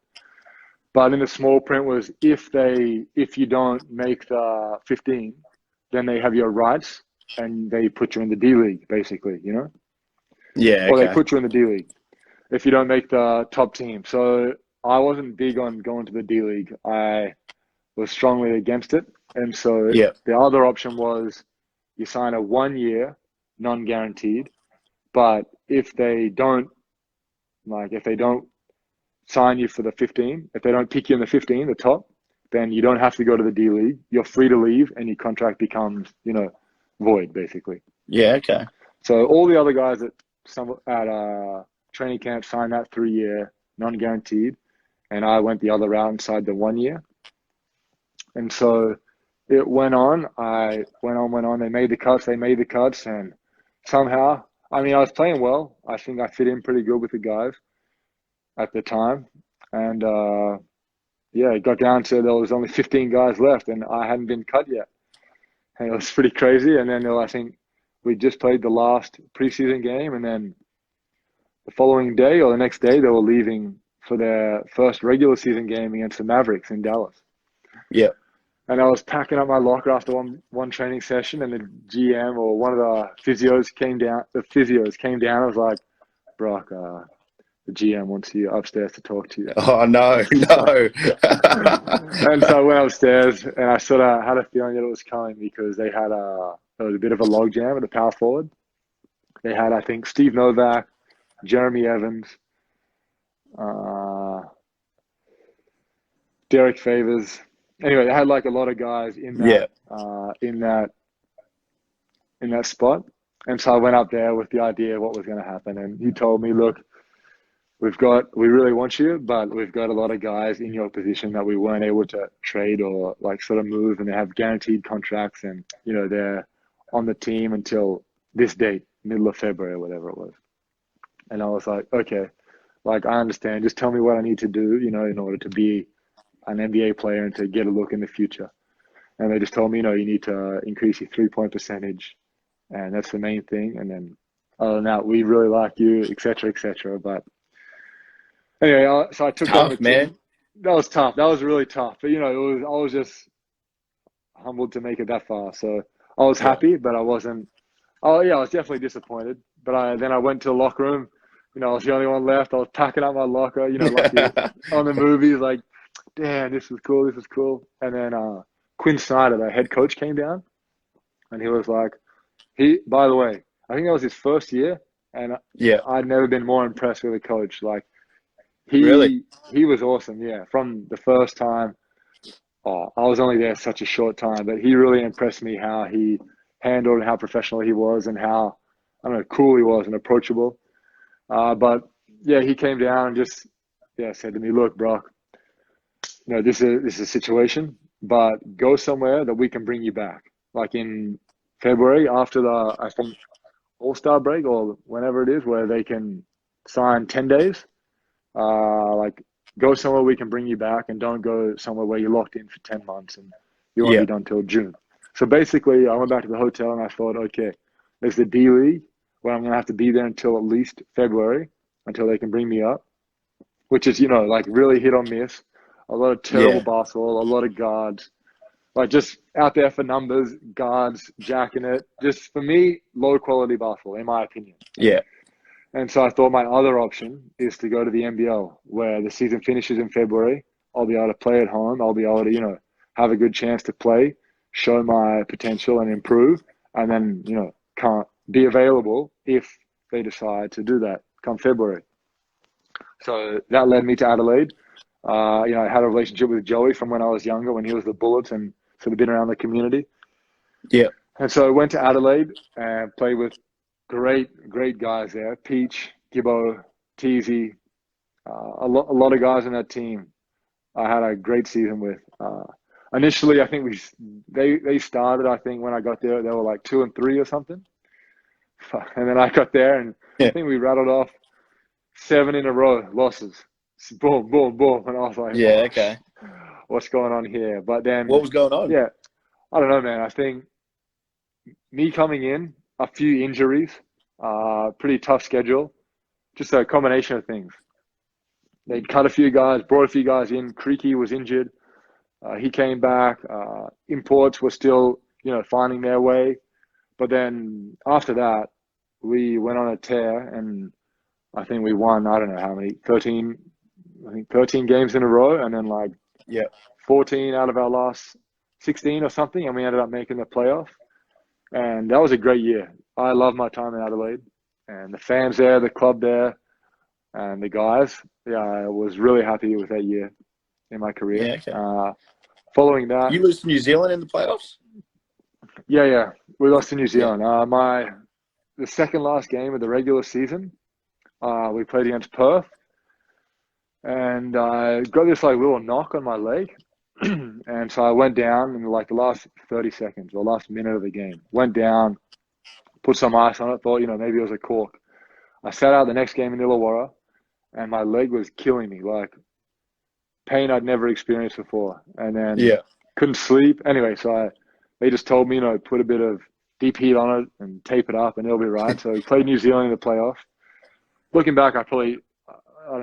But in the small print was if you don't make the 15, then they have your rights and they put you in the D League, basically, yeah. or they Okay. put you in the D League if you don't make the top team. So I wasn't big on going to the D League. I was strongly against it. And so Yeah, the other option was you sign a 1 year non-guaranteed, but if they don't sign you for the 15, if they don't pick you in the 15, the top, then you don't have to go to the D League. You're free to leave and your contract becomes, void basically. yeah. Okay. So all the other guys at training camp signed that 3 year non-guaranteed, and I went the other route inside the 1 year. And so it went on. I went on. They made the cuts, and somehow, I mean, I was playing well. I think I fit in pretty good with the guys at the time. And yeah, it got down to there was only 15 guys left, and I hadn't been cut yet. And it was pretty crazy. And then I think we just played the last preseason game, and then the following day or the next day, they were leaving for their first regular season game against the Mavericks in Dallas. Yeah. And I was packing up my locker after one training session, and the GM or one of the physios came down. The physios came down. I was like, Brock, the GM wants you upstairs to talk to you. Oh no, no. And so I went upstairs, and I sort of had a feeling that it was coming because there was a bit of a logjam at the power forward. They had, I think, Steve Novak, Jeremy Evans, uh, Derek Favors. Anyway, they had like a lot of guys in Yeah, that spot. And so I went up there with the idea of what was going to happen. And he told me, look, we really want you, but we've got a lot of guys in your position that we weren't able to trade or like sort of move, and they have guaranteed contracts, and they're on the team until this date, middle of February or whatever it was. And I was like, okay, like I understand. Just tell me what I need to do, in order to be an NBA player and to get a look in the future. And they just told me, you need to increase your 3-point percentage, and that's the main thing. And then oh, no, we really like you, etc., etc. But anyway, so I took on the Tough, team. man. That was tough. That was really tough. But I was just humbled to make it that far. So I was Yeah. happy, but I wasn't. Oh yeah, I was definitely disappointed. But then I went to the locker room. I was the only one left. I was packing up my locker. Like you on the movies, like, damn, this is cool. This is cool. And then Quinn Snyder, the head coach, came down, and he was like, By the way, I think that was his first year, and Yeah. I'd never been more impressed with a coach. Like Really? he was awesome. Yeah, from the first time. Oh, I was only there such a short time, but he really impressed me how he handled and how professional he was and how, I don't know, cool he was and approachable. But yeah, he came down and just said to me, "Look, Brock, this is a situation, but go somewhere that we can bring you back. Like in February after I think All-Star break or whenever it is, where they can sign 10 days. Like go somewhere we can bring you back, and don't go somewhere where you're locked in for 10 months and you won't Yeah. be done till June." So basically, I went back to the hotel and I thought, okay, there's the D League where I'm gonna have to be there until at least February until they can bring me up, which is like really hit or miss. A lot of terrible Yeah. basketball, a lot of guards, like just out there for numbers, guards jacking it. Just for me, low quality basketball, in my opinion. Yeah. And so I thought my other option is to go to the NBL, where the season finishes in February. I'll be able to play at home. I'll be able to, have a good chance to play, show my potential and improve, and then, can't be available if they decide to do that come February. So that led me to Adelaide. I had a relationship with Joey from when I was younger, when he was the Bullets, and sort of been around the community. Yeah. And so I went to Adelaide and played with great guys there. Peach, Gibbo, Teasy, a lot of guys in that team I had a great season with. Initially, I think they started, I think when I got there, they were like 2-3 or something. And then I got there and I Yeah. think we rattled off 7 in a row losses. Boom, boom, boom. And I was like, Yeah. oh, Okay. what's going on here? But What then, was going on? yeah, I don't know, man. I think me coming in, a few injuries, pretty tough schedule, just a combination of things. They'd cut a few guys, brought a few guys in. Creaky was injured. He came back. Imports were still, finding their way. But then after that, we went on a tear, and I think we won, I don't know how many, 13, I think 13 games in a row, and then like Yeah. 14 out of our last 16 or something, and we ended up making the playoff. And that was a great year. I love my time in Adelaide, and the fans there, the club there, and the guys. Yeah, I was really happy with that year in my career. Yeah. Okay. Following that, You lose to New Zealand in the playoffs? yeah, we lost to New Yeah. Zealand. The second last game of the regular season, we played against Perth, and I got this like little knock on my leg, and so I went down in like the last 30 seconds or last minute of the game. Went down, put some ice on it, thought maybe it was a cork. I sat out the next game in Illawarra, and my leg was killing me, like pain I'd never experienced before, and then Yeah. couldn't sleep. Anyway, they just told me, put a bit of deep heat on it and tape it up, and it'll be right. So we played New Zealand in the playoff. Looking back, I don't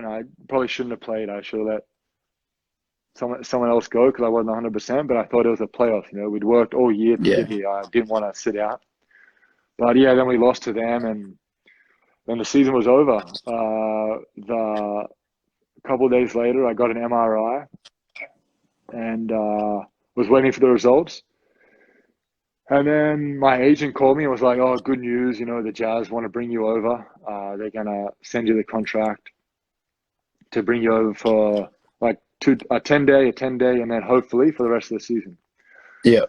know, I probably shouldn't have played. I should have let someone else go because I wasn't 100%. But I thought it was a playoff. We'd worked all year to Yeah. get here. I didn't want to sit out. But yeah, then we lost to them, and then the season was over. The A couple of days later, I got an MRI and was waiting for the results. And then my agent called me and was like, "Oh, good news! The Jazz want to bring you over. They're gonna send you the contract to bring you over for like a 10-day, and then hopefully for the rest of the season." Yeah.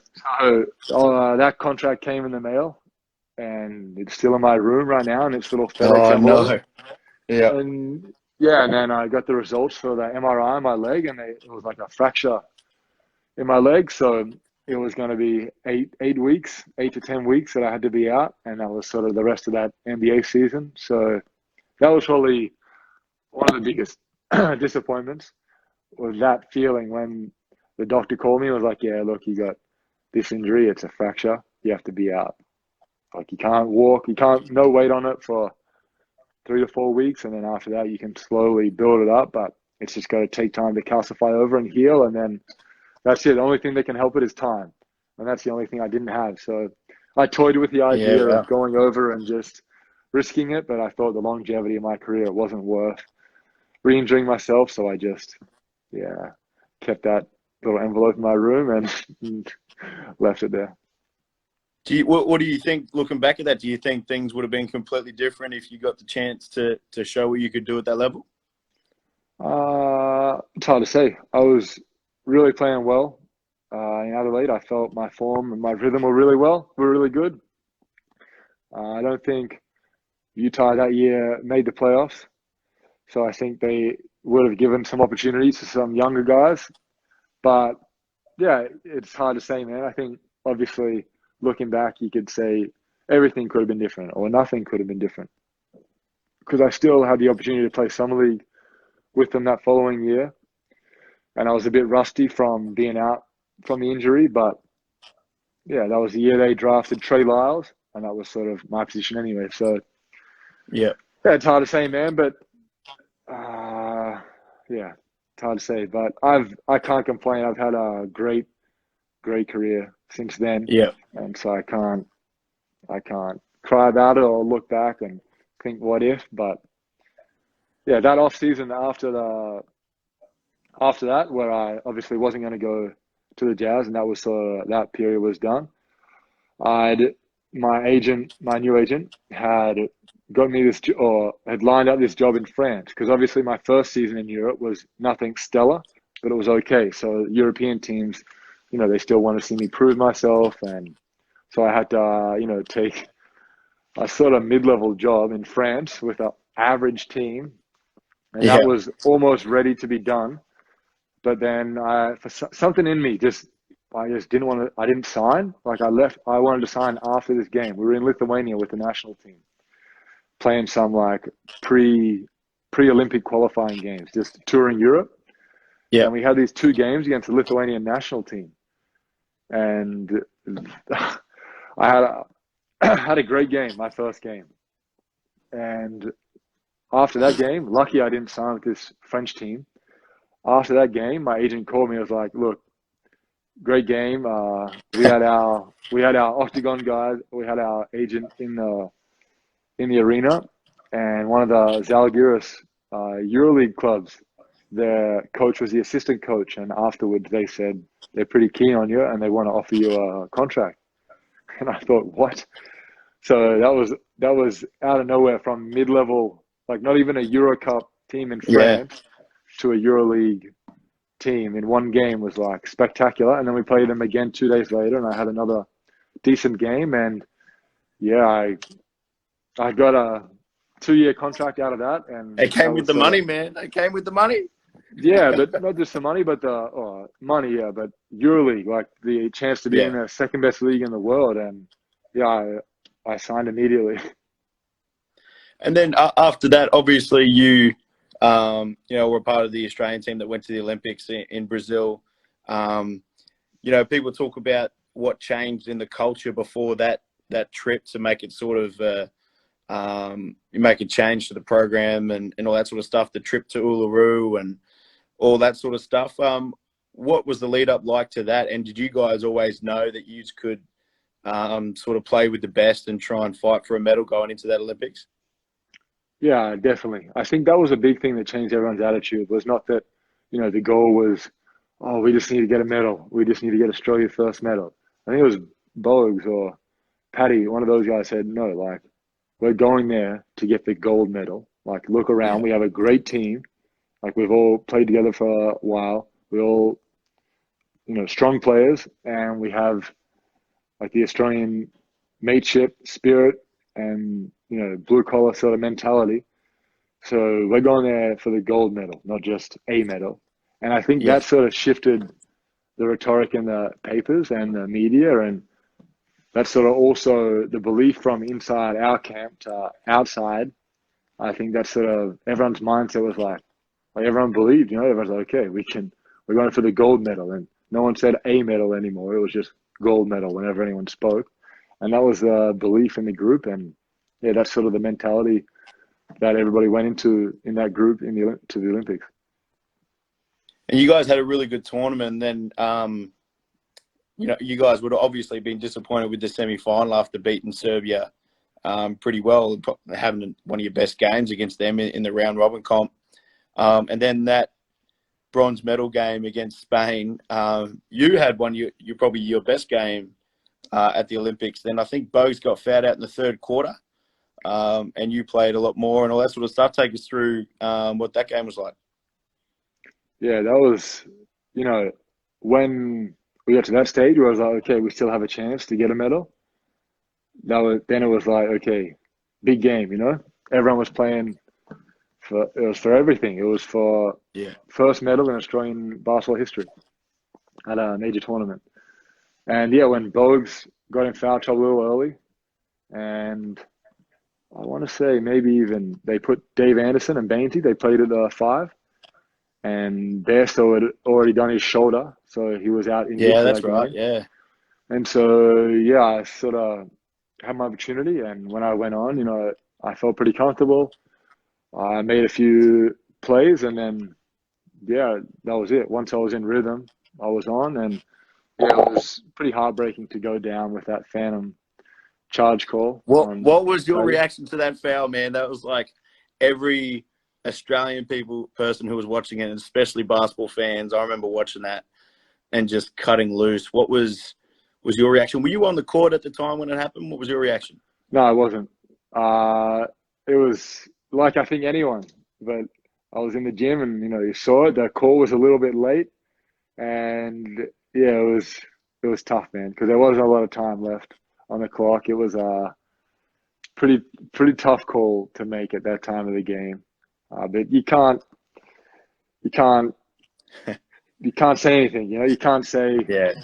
So that contract came in the mail, and it's still in my room right now, and it's little FedEx Oh envelope. no. Yeah. And yeah, and then I got the results for the MRI on my leg, and it was like a fracture in my leg. So it was going to be 8 to 10 weeks that I had to be out, and that was sort of the rest of that NBA season. So that was probably one of the biggest disappointments, was that feeling when the doctor called me and was like, "Yeah, look, you got this injury. It's a fracture. You have to be out." like you can't walk, no weight on it for 3 to 4 weeks, and then after that you can slowly build it up. But it's just got to take time to calcify over and heal, and then that's it. The only thing that can help it is time, and that's the only thing I didn't have. So I toyed with the idea of going over and just risking it, but I thought the longevity of my career wasn't worth re-injuring myself, so I just kept that little envelope in my room and left it there. What do you think, looking back at that, do you think things would have been completely different if you got the chance to show what you could do at that level? It's hard to say. I was really playing well in Adelaide. I felt my form and my rhythm were really good. I don't think Utah that year made the playoffs, so I think they would have given some opportunities to some younger guys. But yeah, it's hard to say, man. I think obviously looking back, you could say everything could have been different or nothing could have been different, because I still had the opportunity to play summer league with them that following year, and I was a bit rusty from being out from the injury. But yeah, that was the year they drafted Trey Lyles, and that was sort of my position anyway. So yeah, it's hard to say, man. But it's hard to say. But I can't complain. I've had a great career since then. Yeah. And so I can't cry about it or look back and think what if. But yeah, that off season after that, where I obviously wasn't going to go to the Jazz, and that was that period was done. My new agent had got me this, or had lined up this job in France, because obviously my first season in Europe was nothing stellar, but it was okay. So European teams, they still want to see me prove myself, and so I had to, take a sort of mid-level job in France with an average team, and that was almost ready to be done. But then for something in me, I just didn't want to. I didn't sign. Like I left. I wanted to sign after this game. We were in Lithuania with the national team, playing some like pre-Olympic qualifying games, just touring Europe. Yeah. And we had these 2 games against the Lithuanian national team, and I had a great game, my first game. And after that game, lucky I didn't sign with this French team. After that game, my agent called me. I was like, "Look, great game. We had our Octagon guys. We had our agent in the arena, and one of the Zalgiris EuroLeague clubs, their coach was the assistant coach, and afterwards they said they're pretty keen on you and they want to offer you a contract." And I thought, what? So that was out of nowhere, from mid-level, like not even a Euro Cup team in France to a EuroLeague team in one game, was like spectacular. And then we played them again 2 days later, and I had another decent game. And I got a 2-year contract out of that. And it came with the money, man. It came with the money. Yeah, but not just the money, but the money. Yeah, but EuroLeague, like the chance to be in the second best league in the world. And I signed immediately. And then after that, obviously you were part of the Australian team that went to the Olympics in Brazil. People talk about what changed in the culture before that trip to make it sort of you make a change to the program and all that sort of stuff. The trip to Uluru and all that sort of stuff. What was the lead up like to that? And did you guys always know that you could sort of play with the best and try and fight for a medal going into that Olympics? Yeah, definitely. I think that was a big thing that changed everyone's attitude. Was not that, the goal was, oh, we just need to get a medal. We just need to get Australia's first medal. I think it was Bogues or Paddy, one of those guys said, no, like, we're going there to get the gold medal. Like, look around. We have a great team. Like, we've all played together for a while. We all, strong players, and we have like the Australian mateship spirit and, blue collar sort of mentality. So we're going there for the gold medal, not just a medal. And I think that sort of shifted the rhetoric in the papers and the media, and that's sort of also the belief from inside our camp to outside. I think that's sort of everyone's mindset was like everyone believed, everyone's like, okay, we're going for the gold medal. And no one said a medal anymore. It was just gold medal whenever anyone spoke. And that was the belief in the group. And yeah, that's sort of the mentality that everybody went into in that group to the Olympics. And you guys had a really good tournament. And then, you guys would have obviously been disappointed with the semi-final after beating Serbia pretty well, having one of your best games against them in the round robin comp. And then that bronze medal game against Spain, you had you're probably your best game at the Olympics. Then I think Bogues got fouled out in the third quarter, and you played a lot more and all that sort of stuff. Take us through what that game was like. Yeah, that was, when we got to that stage where I was like, okay, we still have a chance to get a medal. Then it was like, okay, big game, Everyone was playing for everything. It was for first medal in Australian basketball history at a major tournament. And yeah, when Bogues got in foul trouble a little early, and I want to say maybe even they put Dave Anderson and Bainty, they played at 5, and Bairstow had already done his shoulder, so he was out injured. Yeah, that's right. Game. Yeah. And so, yeah, I sort of had my opportunity, and when I went on, I felt pretty comfortable. I made a few plays, and then, yeah, that was it. Once I was in rhythm, I was on, and yeah, it was pretty heartbreaking to go down with that phantom charge call. What was your reaction to that foul, man? That was like every Australian person who was watching it, and especially basketball fans. I remember watching that and just cutting loose. What was your reaction? Were you on the court at the time when it happened? What was your reaction? No, I wasn't. It was like I think anyone, but I was in the gym and, you saw it. The call was a little bit late, and yeah, it was tough, man, because there wasn't a lot of time left on the clock. It was a pretty tough call to make at that time of the game. But you can't say anything. You can't say,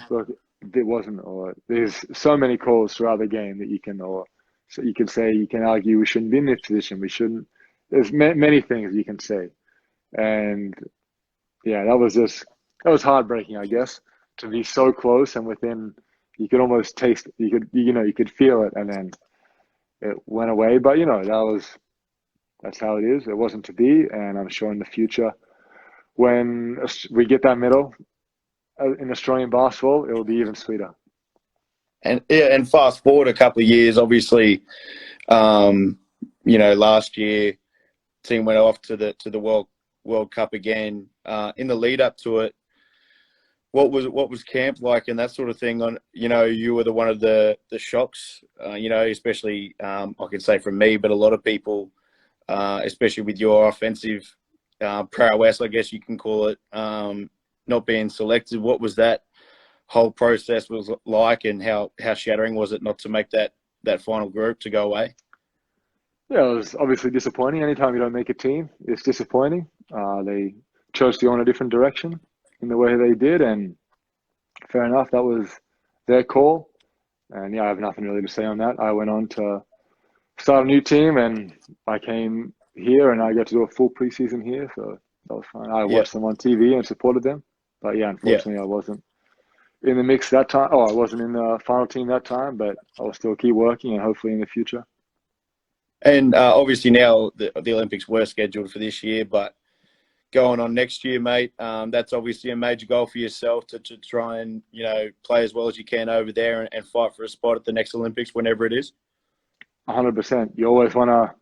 look, it wasn't, or there's so many calls throughout the game that you can argue we shouldn't be in this position. We shouldn't. There's many things you can say, and yeah, that was heartbreaking, I guess, to be so close and within. You could almost taste it. You could feel it, and then it went away. But that's how it is. It wasn't to be, and I'm sure in the future, when we get that medal in Australian basketball, it will be even sweeter. And fast forward a couple of years, obviously, last year, team went off to the World Cup again. In the lead up to it, what was camp like and that sort of thing? You were one of the shocks, especially I can say from me, but a lot of people, especially with your offensive prowess, I guess you can call it, not being selected. What was that whole process was like, and how shattering was it not to make that final group to go away? Yeah, it was obviously disappointing. Anytime you don't make a team, it's disappointing. They chose to go in a different direction in the way they did, and fair enough, that was their call. And yeah, I have nothing really to say on that. I went on to start a new team, and I came here, and I got to do a full preseason here, so that was fine. I watched them on TV and supported them, but yeah, unfortunately, I wasn't in the mix that time. I wasn't in the final team that time, but I will still keep working, and hopefully in the future. And obviously now the Olympics were scheduled for this year, but going on next year, mate, that's obviously a major goal for yourself to try and, play as well as you can over there and fight for a spot at the next Olympics, whenever it is. 100%. You always want to,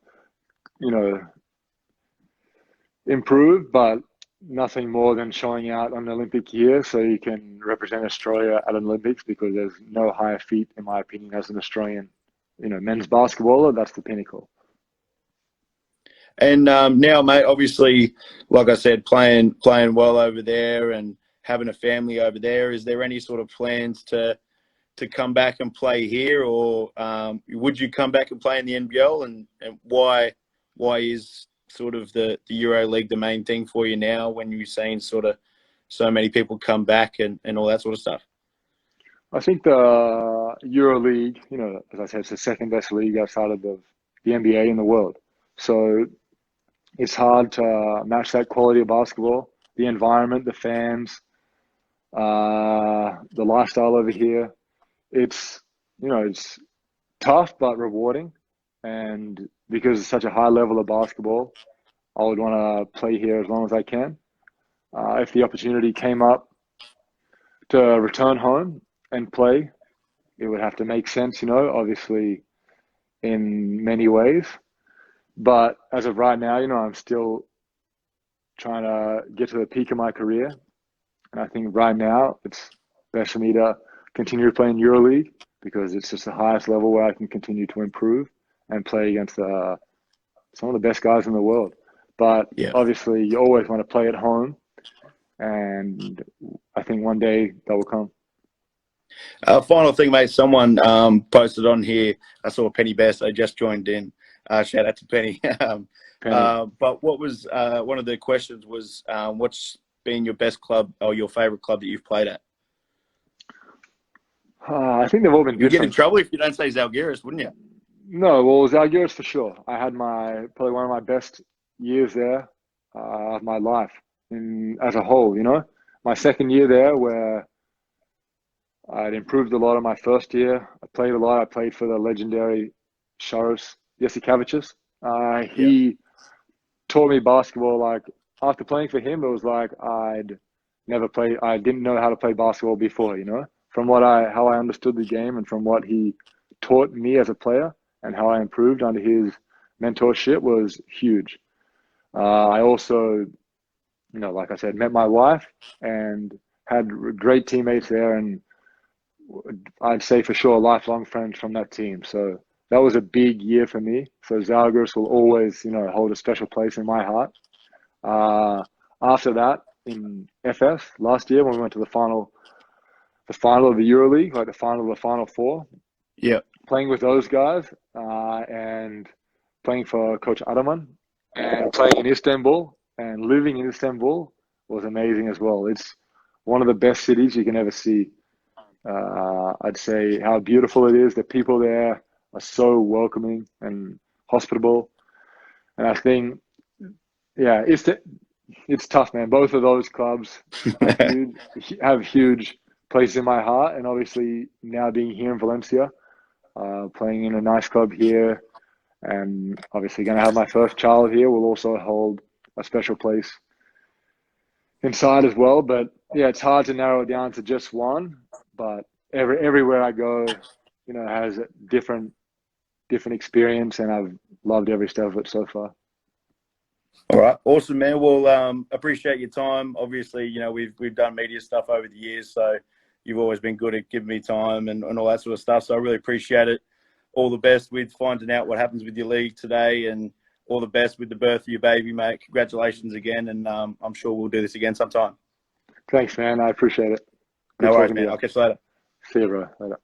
improve, but nothing more than showing out on the Olympic year so you can represent Australia at an Olympics, because there's no higher feat, in my opinion, as an Australian, men's basketballer. That's the pinnacle. And now, mate, obviously, like I said, playing well over there and having a family over there, is there any sort of plans to come back and play here, or would you come back and play in the NBL? And why is sort of the Euro League the main thing for you now, when you're seeing sort of so many people come back and all that sort of stuff? I think the Euro League, as I said, it's the second best league outside of the NBA in the world. So it's hard to match that quality of basketball, the environment, the fans, the lifestyle over here. It's tough but rewarding. And because it's such a high level of basketball, I would want to play here as long as I can. If the opportunity came up to return home and play, it would have to make sense, obviously in many ways. But as of right now, I'm still trying to get to the peak of my career. And I think right now it's best for me to continue to play in EuroLeague because it's just the highest level where I can continue to improve and play against some of the best guys in the world. But obviously, you always want to play at home, and I think one day that will come. Final thing, mate. Someone posted on here. I saw Penny Best. I just joined in. Shout out to Penny. Penny. But what was one of the questions was, what's been your best club or your favorite club that you've played at? I think they've all been You'd different. get in trouble if you don't say Zalgiris, wouldn't you? No, well, Zalgiris for sure. I had probably one of my best years there of my life as a whole, My second year there where I'd improved a lot in my first year. I played a lot. I played for the legendary Sharos Jasikevičius. He taught me basketball. Like after playing for him, it was like I didn't know how to play basketball before, From how I understood the game and from what he taught me as a player and how I improved under his mentorship was huge. I also, like I said, met my wife and had great teammates there, and I'd say for sure lifelong friends from that team. So that was a big year for me. So Zalgiris will always, hold a special place in my heart. After that, in FS last year when we went to the final of the EuroLeague, like the final of the Final Four. Yeah. Playing with those guys and playing for Coach Adaman and playing in Istanbul and living in Istanbul was amazing as well. It's one of the best cities you can ever see. I'd say how beautiful it is. The people there are so welcoming and hospitable. And I think, it's tough, man. Both of those clubs have huge places in my heart. And obviously now being here in Valencia, playing in a nice club here, and obviously going to have my first child here will also hold a special place inside as well. But it's hard to narrow it down to just one. But everywhere I go, has a different experience, and I've loved every step of it so far. All right, awesome, man. Well, appreciate your time. Obviously, we've done media stuff over the years, so you've always been good at giving me time and all that sort of stuff. So I really appreciate it. All the best with finding out what happens with your league today, and all the best with the birth of your baby, mate. Congratulations again, and I'm sure we'll do this again sometime. Thanks, man. I appreciate it. No worries, man. I'll catch you later. See you, bro. Later.